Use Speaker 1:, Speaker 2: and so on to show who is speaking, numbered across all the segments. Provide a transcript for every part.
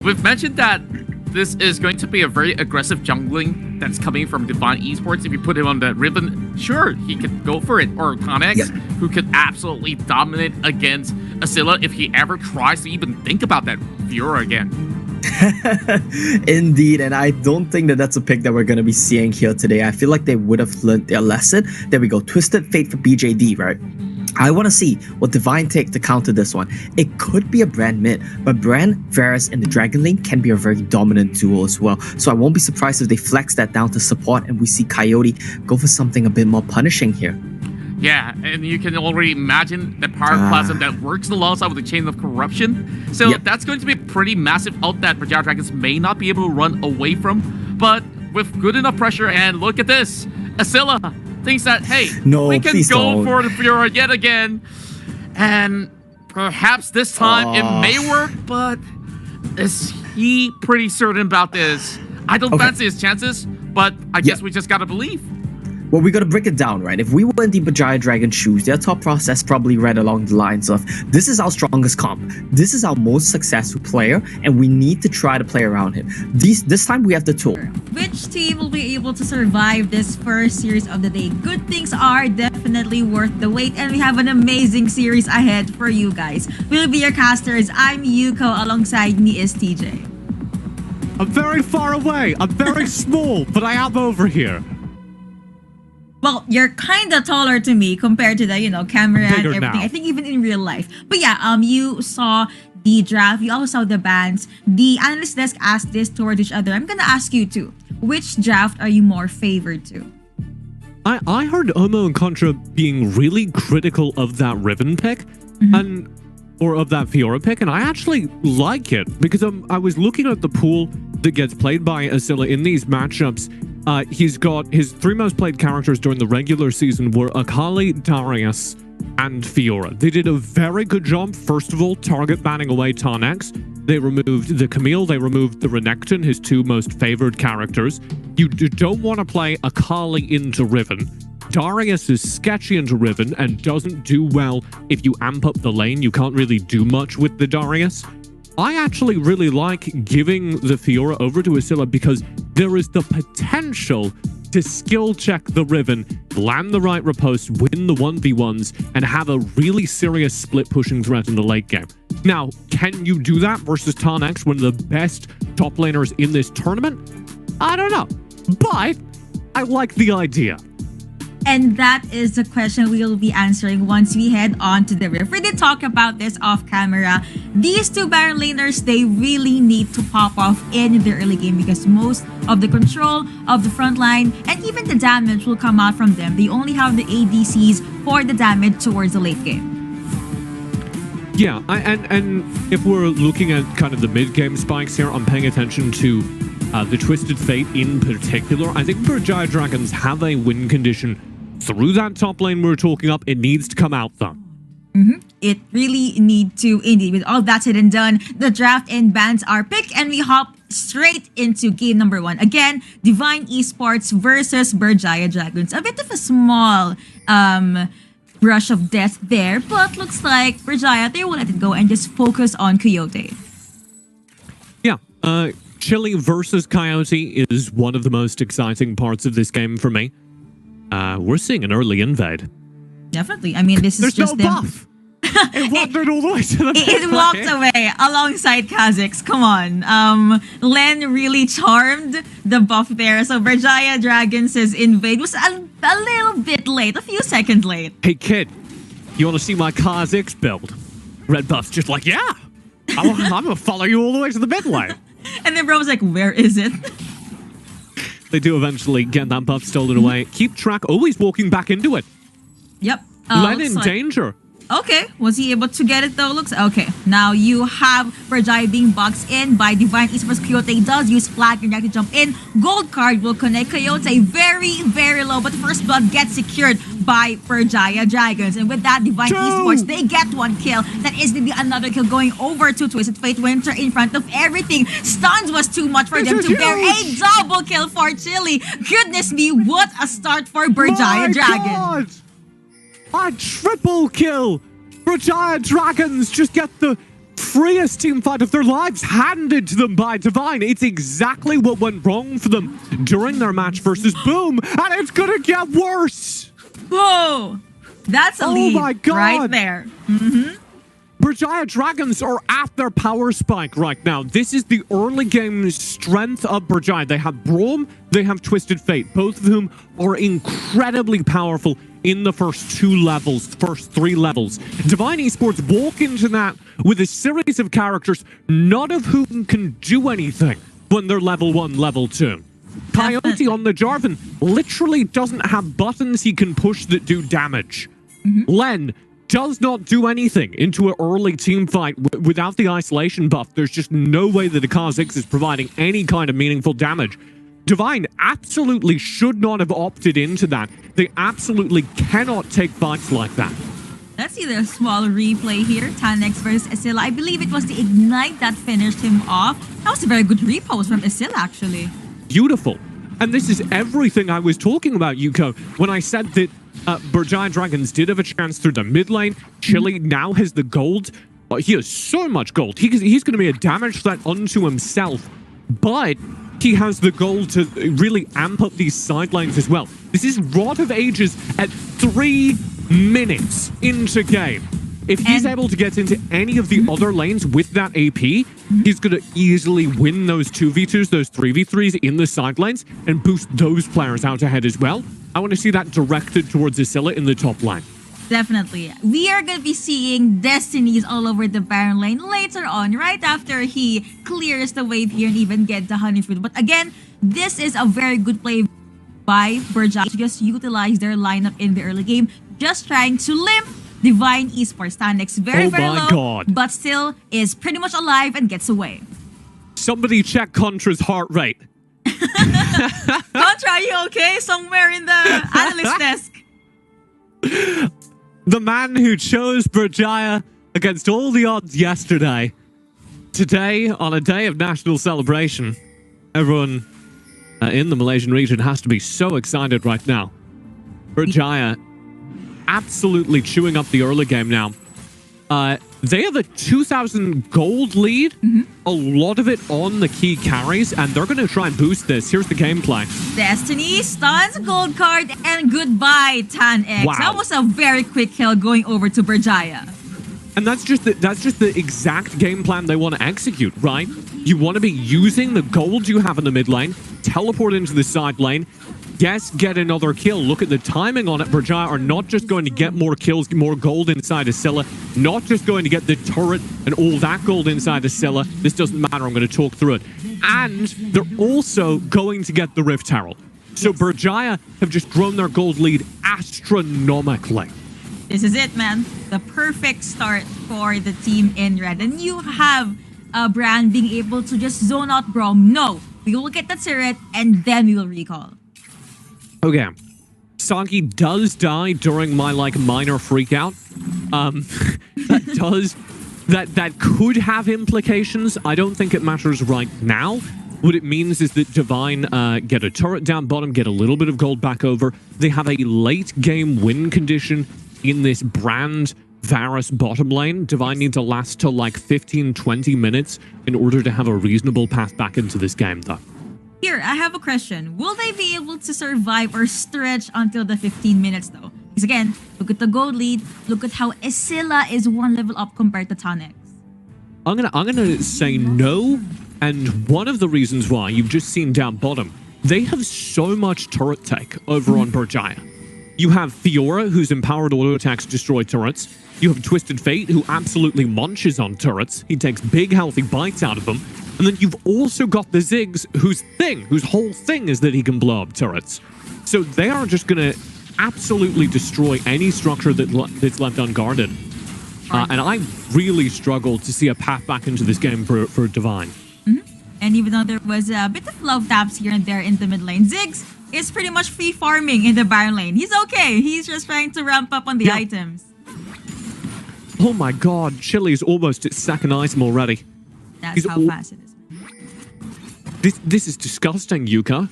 Speaker 1: We've mentioned that this is going to be a very aggressive jungling that's coming from Divine Esports. If you put him on the ribbon, sure, he could go for it. Or Connex, who could absolutely dominate against Asilla if he ever tries to even think about that Fiora again.
Speaker 2: Indeed, and I don't think that that's a pick that we're going to be seeing here today. I feel like they would have learned their lesson. There we go, Twisted Fate for BJD, right? I want to see what Divine take to counter this one. It could be a Brand mid, but Brand, Varus, and the Dragon Lane can be a very dominant duo as well. So I won't be surprised if they flex that down to support and we see Coyote go for something a bit more punishing here.
Speaker 1: Yeah, and you can already imagine the power plasma that works alongside with the Chain of Corruption. So that's going to be a pretty massive ult that BERJAYA Dragons may not be able to run away from. But with good enough pressure, and look at this, Asilla thinks that, hey, we can go for the Fiora yet again. And perhaps this time it may work, but is he pretty certain about this? I don't fancy his chances, but I guess we just gotta believe.
Speaker 2: Well, we got to break it down, right? If we were in the BERJAYA Dragon shoes, their top process probably read along the lines of, this is our strongest comp, this is our most successful player, and we need to try to play around him. This time we have the tool.
Speaker 3: Which team will be able to survive this first series of the day? Good things are definitely worth the wait, and we have an amazing series ahead for you guys. We'll be your casters. I'm Yuko, alongside me is TJ.
Speaker 4: I'm very far away. I'm very small, but I am over here.
Speaker 3: Well, you're kind of taller to me compared to the, camera and everything.
Speaker 4: Now.
Speaker 3: I think even in real life. But yeah, you saw the draft. You also saw the bans. The analyst desk asked this towards each other. I'm going to ask you too. Which draft are you more favored to?
Speaker 4: I heard Omo and Contra being really critical of that Riven pick. Or of that Fiora pick, and I actually like it because I was looking at the pool that gets played by Asilla in these matchups. He's got his 3 most played characters during the regular season were Akali, Darius, and Fiora. They did a very good job, first of all, target banning away Tarnex. They removed the Camille, they removed the Renekton, his 2 most favored characters. You don't want to play Akali into Riven. Darius is sketchy into Riven and doesn't do well if you amp up the lane. You can't really do much with the Darius. I actually really like giving the Fiora over to Asilla because there is the potential to skill check the Riven, land the right riposte, win the 1v1s, and have a really serious split pushing threat in the late game. Now, can you do that versus Tarnex, one of the best top laners in this tournament? I don't know, but I like the idea.
Speaker 3: And that is the question we'll be answering once we head on to the riff. We did talk about this off camera. These 2 Baron laners, they really need to pop off in the early game because most of the control of the front line and even the damage will come out from them. They only have the ADCs for the damage towards the late game.
Speaker 4: Yeah, and if we're looking at kind of the mid-game spikes here, I'm paying attention to the Twisted Fate in particular. I think BERJAYA Dragons have a win condition through that top lane we're talking up. It needs to come out though.
Speaker 3: It really need to, indeed. With all that said and done, the draft and bans are picked, and we hop straight into game number 1. Again, Divine Esports versus BERJAYA Dragons. A bit of a small rush of death there, but looks like BERJAYA, they will let it go and just focus on Coyote.
Speaker 4: Yeah, Chili versus Coyote is one of the most exciting parts of this game for me. We're seeing an early invade.
Speaker 3: Definitely. I mean, this is just
Speaker 4: no buff. It wandered all the way to the
Speaker 3: It walked away alongside Kha'Zix. Come on. Len really charmed the buff there. So BERJAYA Dragons' invade was a little bit late, a few seconds late.
Speaker 4: Hey kid, you want to see my Kha'Zix build? Red buff's just like, yeah. I'm gonna follow you all the way to the mid lane.
Speaker 3: And then bro was like, where is it?
Speaker 4: They do eventually get that buff stolen away. Keep track, always walking back into it.
Speaker 3: Yep.
Speaker 4: Len in danger.
Speaker 3: Okay, was he able to get it though? Looks okay. Now you have BERJAYA being boxed in by Divine Esports. Coyote does use flag and to jump in. Gold card will connect Coyote very, very low, but the first blood gets secured by BERJAYA Dragons. And with that, Divine Esports, they get 1 kill. That is to be another kill going over to Twisted Fate Winter in front of everything. Stuns was too much for them to bear. A double kill for Chili. Goodness me, what a start for BERJAYA Dragons.
Speaker 4: A triple kill! BERJAYA Dragons just get the freest team fight of their lives handed to them by Divine. It's exactly what went wrong for them during their match versus Boom, and it's gonna get worse.
Speaker 3: Whoa! That's a lead
Speaker 4: my God.
Speaker 3: right there.
Speaker 4: BERJAYA Dragons are at their power spike right now. This is the early game strength of BERJAYA. They have Braum, they have Twisted Fate, both of whom are incredibly powerful in the first three levels. Divine Esports walk into that with a series of characters, none of whom can do anything when they're level 1, level 2. Coyote on the Jarvan literally doesn't have buttons he can push that do damage. Len does not do anything into an early team fight without the isolation buff. There's just no way that the Kha'Zix is providing any kind of meaningful damage. Divine absolutely should not have opted into that. They absolutely cannot take fights like that.
Speaker 3: Let's see the small replay here. Tanex versus Isilla. I believe it was the Ignite that finished him off. That was a very good repost from Isilla, actually.
Speaker 4: Beautiful. And this is everything I was talking about, Yuko, when I said that BERJAYA Dragons did have a chance through the mid lane. Chili now has the gold. He has so much gold. He's going to be a damage threat unto himself. But he has the gold to really amp up these side lanes as well. This is Rod of Ages at 3 minutes into game. If he's able to get into any of the other lanes with that AP, he's going to easily win those 2v2s, those 3v3s in the side lanes, and boost those players out ahead as well. I want to see that directed towards Isilla in the top line.
Speaker 3: Definitely. We are going to be seeing Destinies all over the Baron lane later on, right after he clears the wave here and even get the Honey Fruit. But again, this is a very good play by BERJAYA to just utilize their lineup in the early game, just trying to limp Divine Esports. Tanex very low,
Speaker 4: God.
Speaker 3: but still is pretty much alive and gets away.
Speaker 4: Somebody check Contra's heart rate.
Speaker 3: Contra, are you okay? Somewhere in the analyst desk.
Speaker 4: The man who chose BERJAYA against all the odds yesterday. Today, on a day of national celebration, everyone in the Malaysian region has to be so excited right now. BERJAYA absolutely chewing up the early game now. They have a 2,000 gold lead, a lot of it on the key carries, and they're going to try and boost this. Here's the gameplay.
Speaker 3: Destiny stuns gold card, and goodbye, Tanex.
Speaker 4: Wow.
Speaker 3: That was a very quick kill going over to BERJAYA.
Speaker 4: And that's just the exact game plan they want to execute, right? You want to be using the gold you have in the mid lane, teleport into the side lane, yes, get another kill. Look at the timing on it. BERJAYA are not just going to get more kills, more gold inside of Scylla, not just going to get the turret and all that gold inside of Scylla. This doesn't matter. I'm going to talk through it. And they're also going to get the Rift Herald. So BERJAYA have just grown their gold lead astronomically.
Speaker 3: This is it, man. The perfect start for the team in red. And you have Brand being able to just zone out Braum. No, we will get the turret and then we will recall.
Speaker 4: Okay. Sagi does die during my minor freakout. That could have implications. I don't think it matters right now. What it means is that Divine get a turret down bottom, get a little bit of gold back over. They have a late game win condition in this Brand Varus bottom lane. Divine need to last till 15-20 minutes in order to have a reasonable path back into this game though.
Speaker 3: Here, I have a question. Will they be able to survive or stretch until the 15 minutes though? Because again, look at the gold lead. Look at how Isilla is 1 level up compared to Tanex.
Speaker 4: I'm gonna say no, and one of the reasons why you've just seen down bottom, they have so much turret take over on BERJAYA. You have Fiora, whose empowered auto attacks destroy turrets. You have Twisted Fate, who absolutely munches on turrets. He takes big healthy bites out of them. And then you've also got the Ziggs, whose whole thing is that he can blow up turrets. So they are just going to absolutely destroy any structure that's left unguarded. And I really struggle to see a path back into this game for Divine.
Speaker 3: And even though there was a bit of love taps here and there in the mid lane, Ziggs is pretty much free farming in the Baron lane. He's okay. He's just trying to ramp up on the items.
Speaker 4: Oh my god, Chili's almost at second item already.
Speaker 3: That's how fast it is.
Speaker 4: This is disgusting, Yuka.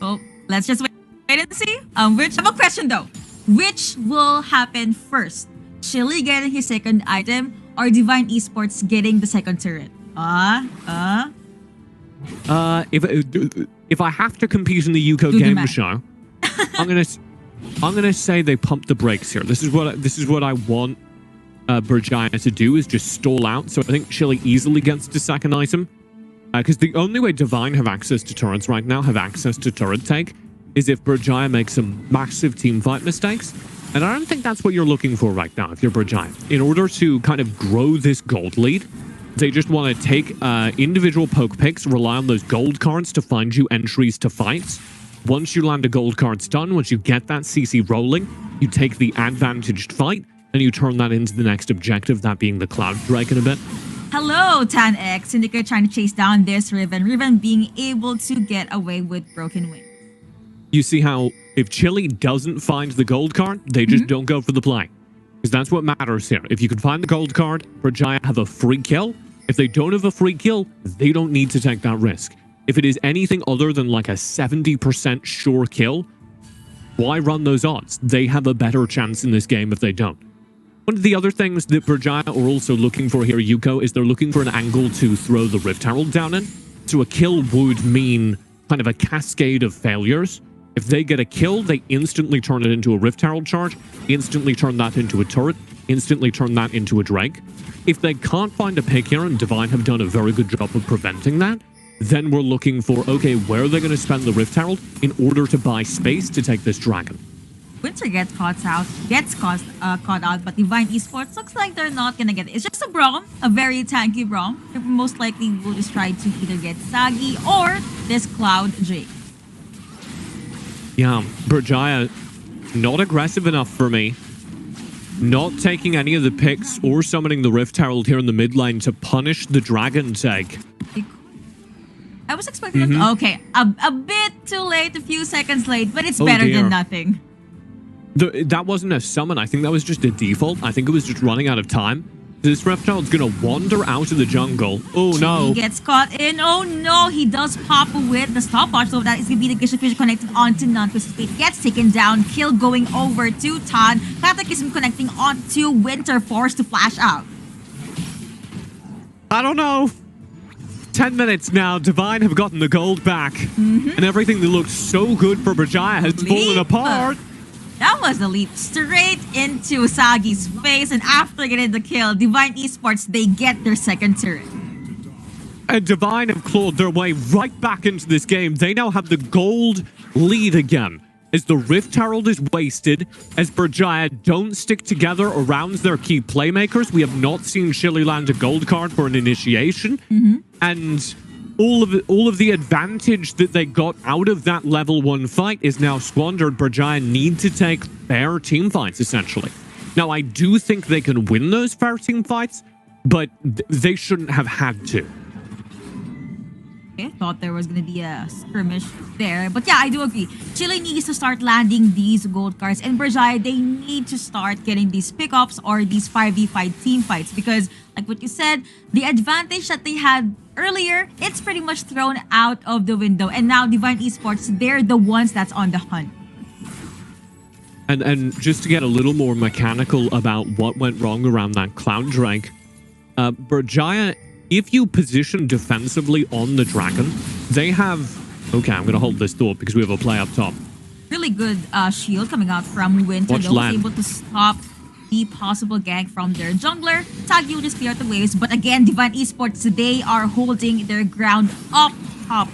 Speaker 3: Oh, let's just wait and see. I have a question though. Which will happen first? Chili getting his second item or Divine Esports getting the second turret?
Speaker 4: If I have to compete in the Yuko
Speaker 3: Do the
Speaker 4: game
Speaker 3: math.
Speaker 4: show, I'm gonna say they pump the brakes here. This is what I want BERJAYA to do, is just stall out. So I think Chili easily gets to second item, because the only way Divine have access to turrets right now, have access to turret take, is if BERJAYA makes some massive team fight mistakes. And I don't think that's what you're looking for right now if you're BERJAYA. In order to kind of grow this gold lead, they just want to take individual poke picks, rely on those gold cards to find you entries to fights. Once you land a gold card stun, once you get that CC rolling, you take the advantaged fight and you turn that into the next objective, that being the Cloud Drake in a bit.
Speaker 3: Hello, TanX. Syndicate trying to chase down this Riven. Riven being able to get away with broken wings.
Speaker 4: You see how if Chili doesn't find the gold card, they just don't go for the play. Because that's what matters here. If you can find the gold card, BERJAYA have a free kill. If they don't have a free kill, they don't need to take that risk. If it is anything other than like a 70% sure kill, why run those odds? They have a better chance in this game if they don't. One of the other things that BERJAYA are also looking for here, Yuko, is they're looking for an angle to throw the Rift Herald down in. So a kill would mean kind of a cascade of failures. If they get a kill, they instantly turn it into a Rift Herald charge, instantly turn that into a turret, instantly turn that into a Drake. If they can't find a pick here, and Divine have done a very good job of preventing that, then we're looking for, okay, where are they going to spend the Rift Herald in order to buy space to take this dragon?
Speaker 3: Winter gets caught out, but Divine Esports looks like they're not gonna get it. It's just a Braum, a very tanky Braum. They most likely will just try to either get Sagi or this Cloud Drake.
Speaker 4: Yeah, BERJAYA, not aggressive enough for me. Not taking any of the picks or summoning the Rift Herald here in the mid lane to punish the dragon tag.
Speaker 3: I was expecting them to, okay, a bit too late, a few seconds late, but it's better
Speaker 4: dear.
Speaker 3: than nothing.
Speaker 4: That wasn't a summon. I think that was just a default. I think it was just running out of time. This Rift Herald's gonna wander out of the jungle. Oh no.
Speaker 3: He gets caught in. Oh no, he does pop with the stopwatch. So that is gonna be the Gishapfish connected onto non-Twisted Fate. Gets taken down. Kill going over to Tan. Cataclysm connecting onto Winter, forced to flash out.
Speaker 4: I don't know. 10 minutes now. Divine have gotten the gold back. And everything that looked so good for BERJAYA has fallen apart.
Speaker 3: That was a leap straight into Sagi's face, and after getting the kill, Divine Esports, they get their second turret.
Speaker 4: And Divine have clawed their way right back into this game. They now have the gold lead again. As the Rift Herald is wasted, as BERJAYA don't stick together around their key playmakers. We have not seen Chili land a gold card for an initiation. And all of the advantage that they got out of that level 1 fight is now squandered. BERJAYA need to take fair team fights, essentially. Now, I do think they can win those fair team fights, but they shouldn't have had to.
Speaker 3: I thought there was going to be a skirmish there. But yeah, I do agree. Chile needs to start landing these gold cards. And BERJAYA, they need to start getting these pickups or these 5v5 team fights. Because, like what you said, the advantage that they had earlier, it's pretty much thrown out of the window. And now Divine Esports, they're the ones that's on the hunt.
Speaker 4: And just to get a little more mechanical about what went wrong around that Cloud Drake, BERJAYA, if you position defensively on the dragon, they have... Okay, I'm going to hold this thought because we have a play up top.
Speaker 3: Really good shield coming out from Winter.
Speaker 4: Watch
Speaker 3: They'll be
Speaker 4: land.
Speaker 3: able to stop the possible gank from their jungler. Tag will just clear out the waves. But again, Divine Esports, they are holding their ground up top.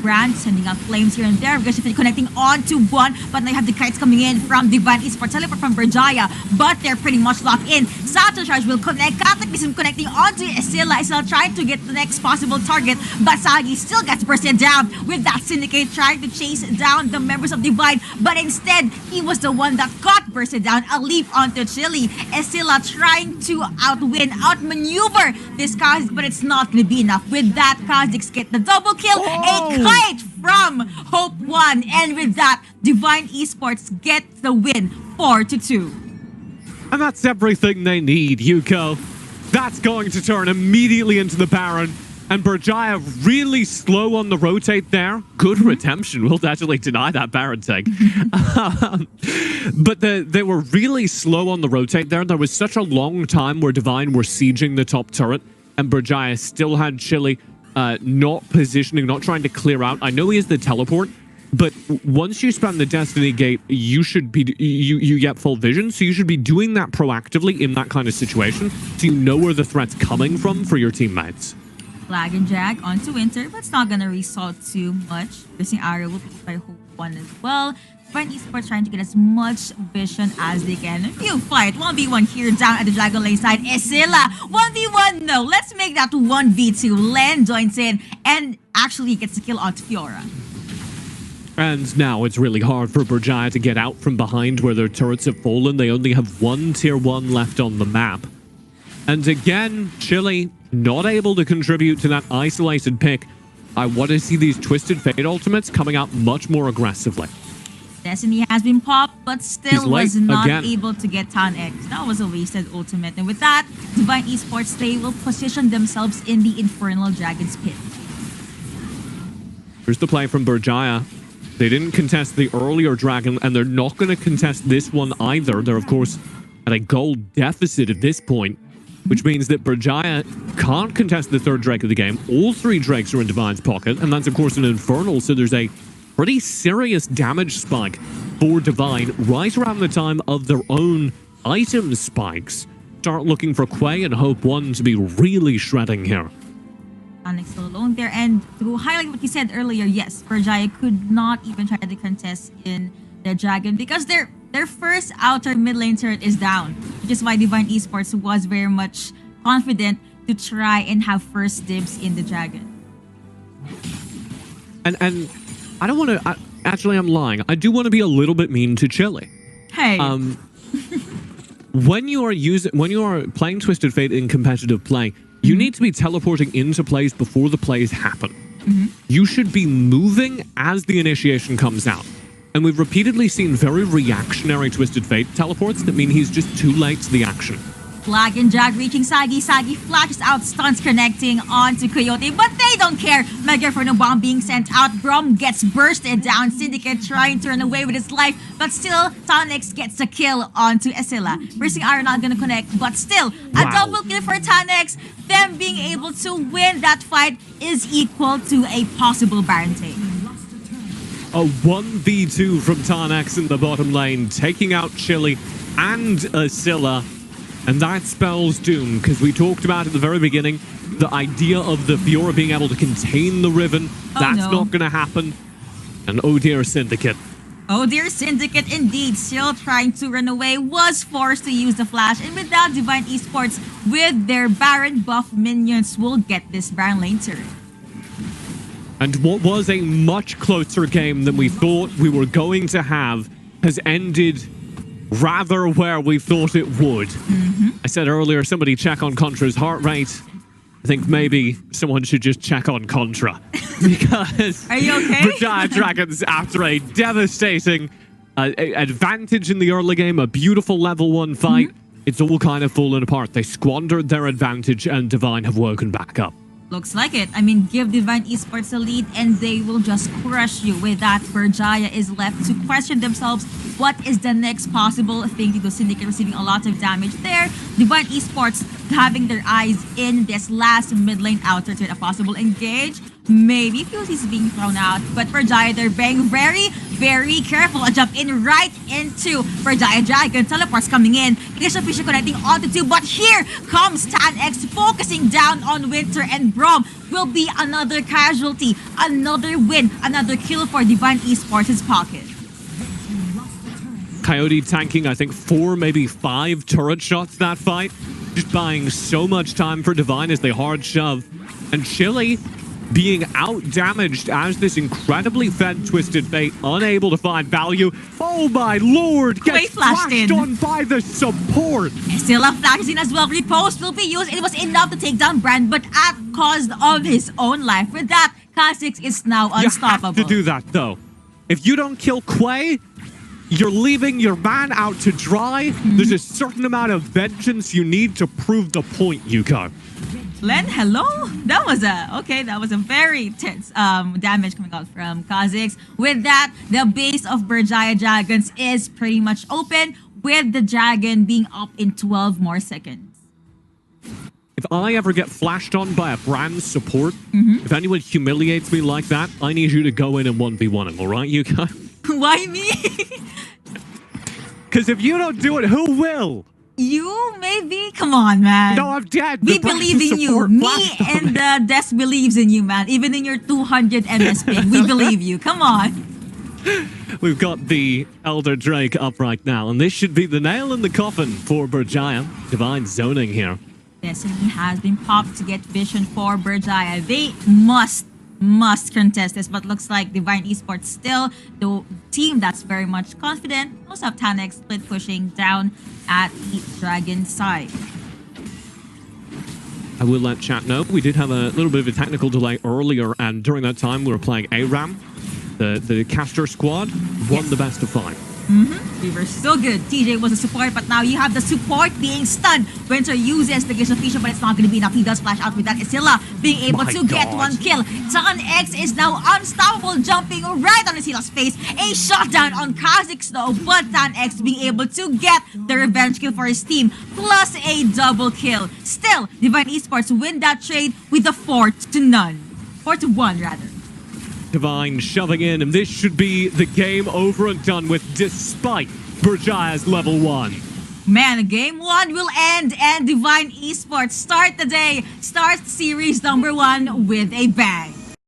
Speaker 3: Brand sending out flames here and there. Because if they're connecting onto one, but they have the kites coming in from Divine Esports. Teleport from BERJAYA, but they're pretty much locked in. Sato Charge will connect. Cataclysm connecting onto Estilla. Estilla trying to get the next possible target, but Sagi still gets bursted down with that Syndicate trying to chase down the members of Divine, but instead, he was the one that got bursted down. A leap onto Chili. Estilla trying to outmaneuver this Kha'Zix, but it's not going to be enough. With that, Kha'Zix get the double kill. A kite from Hope 1. And with that, Divine Esports get the win 4-2.
Speaker 4: And that's everything they need, Yuko. That's going to turn immediately into the Baron. And BERJAYA really slow on the rotate there. Good redemption. We'll actually deny that Baron take. But they were really slow on the rotate there. There was such a long time where Divine were sieging the top turret, and BERJAYA still had Chili not positioning, not trying to clear out. I know he has the teleport, but once you spam the Destiny Gate, you should be you get full vision, so you should be doing that proactively in that kind of situation, so you know where the threat's coming from for your teammates.
Speaker 3: Flag and drag onto Winter, but it's not gonna result too much. Piercing arrow will be by Hope 1 as well. Divine Esports trying to get as much vision as they can. If you fight 1v1 here down at the Dragon Lane side, Esila 1v1. No, let's make that 1v2. Len joins in and actually gets a kill on Fiora.
Speaker 4: And now it's really hard for BERJAYA to get out from behind where their turrets have fallen. They only have one tier 1 left on the map. And again, Chili not able to contribute to that isolated pick. I want to see these Twisted Fate ultimates coming out much more aggressively.
Speaker 3: Destiny has been popped, but still was not
Speaker 4: again.
Speaker 3: able to get Town X. That was a wasted ultimate. And with that, Divine Esports, they will position themselves in the Infernal Dragon's pit.
Speaker 4: Here's the play from BERJAYA. They didn't contest the earlier dragon, and they're not going to contest this one either. They're, of course, at a gold deficit at this point, which means that BERJAYA can't contest the third Drake of the game. All three Drakes are in Divine's pocket, and that's, of course, an Infernal, so there's a pretty serious damage spike for Divine right around the time of their own item spikes. Start looking for Quay and Hope 1 to be really shredding here.
Speaker 3: Onyx still alone there, and to highlight what you said earlier, yes, BERJAYA could not even try to contest in the Dragon because their first outer mid lane turret is down, which is why Divine Esports was very much confident to try and have first dibs in the Dragon.
Speaker 4: And I don't want to... Actually, I'm lying. I do want to be a little bit mean to Chili.
Speaker 3: Hey.
Speaker 4: When you are playing Twisted Fate in competitive play, you need to be teleporting into plays before the plays happen. You should be moving as the initiation comes out. And we've repeatedly seen very reactionary Twisted Fate teleports that mean he's just too late to the action.
Speaker 3: Flag and drag reaching Sagi. Sagi flashes out, stuns connecting onto Coyote, but they don't care. Mega Inferno Bomb being sent out. Brom gets bursted down. Syndicate trying to run away with his life, but still, Tonix gets a kill onto Esila. Piercing Arrow not gonna connect, but still, a double kill for Tonix. Them being able to win that fight is equal to a possible Baron take.
Speaker 4: A 1v2 from Tarnax in the bottom lane, taking out Chili and Esila. And that spells doom, because we talked about at the very beginning, the idea of the Fiora being able to contain the Riven. That's not going to happen. And oh dear, Syndicate.
Speaker 3: Oh dear, Syndicate indeed, still trying to run away, was forced to use the flash. And without Divine Esports, with their Baron buff minions, will get this Baron lane turn.
Speaker 4: And what was a much closer game than we thought we were going to have has ended rather where we thought it would. I said earlier, somebody check on Contra's heart rate. I think maybe someone should just check on Contra. Because
Speaker 3: are you okay?
Speaker 4: BERJAYA Dragons, after a devastating advantage in the early game, a beautiful level 1 fight, it's all kind of fallen apart. They squandered their advantage and Divine have woken back up.
Speaker 3: Looks like it. I mean, give Divine Esports a lead and they will just crush you. With that, BERJAYA is left to question themselves. What is the next possible thing to do? Syndicate receiving a lot of damage there. Divine Esports having their eyes in this last mid lane outer turn. A possible engage. Maybe Fuse is being thrown out. But BERJAYA, they're being very, very careful. A jump in right into BERJAYA Dragon. Teleports coming in. Initial Fisher connecting onto 2. But here comes Tan-X focusing down on Winter, and Brom will be another casualty. Another win. Another kill for Divine Esports' pocket.
Speaker 4: Coyote tanking, I think, 4, maybe 5 turret shots that fight. Just buying so much time for Divine as they hard shove. And Chili being out-damaged as this incredibly fed Twisted Fate, unable to find value. Oh my lord! Gets flashed on by the support!
Speaker 3: Still a flash in as well. Repost will be used. It was enough to take down Brand, but at cost of his own life. With that, Kha'Zix is now unstoppable.
Speaker 4: You have to do that, though. If you don't kill Quay, you're leaving your man out to dry. There's a certain amount of vengeance you need to prove the point, Yuko.
Speaker 3: Len, hello? That was a very tense damage coming out from Kha'Zix. With that, the base of BERJAYA Dragons is pretty much open, with the dragon being up in 12 more seconds.
Speaker 4: If I ever get flashed on by a brand support, if anyone humiliates me like that, I need you to go in and 1v1 him, alright, you guys?
Speaker 3: Why me?
Speaker 4: Because if you don't do it, who will?
Speaker 3: You maybe? Come on, man.
Speaker 4: No, I'm dead.
Speaker 3: We
Speaker 4: The brand
Speaker 3: believe in you.
Speaker 4: support
Speaker 3: Me
Speaker 4: flashed on
Speaker 3: and
Speaker 4: me.
Speaker 3: the desk believes in you, man. Even in your 200 MS ping, we believe you. Come on.
Speaker 4: We've got the Elder Drake up right now, and this should be the nail in the coffin for BERJAYA. Divine zoning here.
Speaker 3: Destiny has been popped to get vision for BERJAYA. They must contest this, but looks like Divine Esports still the team that's very much confident. Also have Tanex split pushing down at the Dragon side.
Speaker 4: I will let chat know. We did have a little bit of a technical delay earlier, and during that time we were playing ARAM. The caster squad won the best of 5.
Speaker 3: We were so good. TJ was a support, but now you have the support being stunned. Winter uses the Gaze of Vision, but it's not going to be enough. He does flash out with that. Isilla being able to get one kill. Tanex is now unstoppable, jumping right on Isilla's face. A shutdown on Kha'Zix though, but Tanex being able to get the revenge kill for his team, plus a double kill. Still, Divine Esports win that trade with a 4-0. 4-1 rather.
Speaker 4: Divine shoving in, and this should be the game over and done with, despite BERJAYA's level 1.
Speaker 3: Man, game 1 will end, and Divine Esports start the day, start series number 1 with a bang.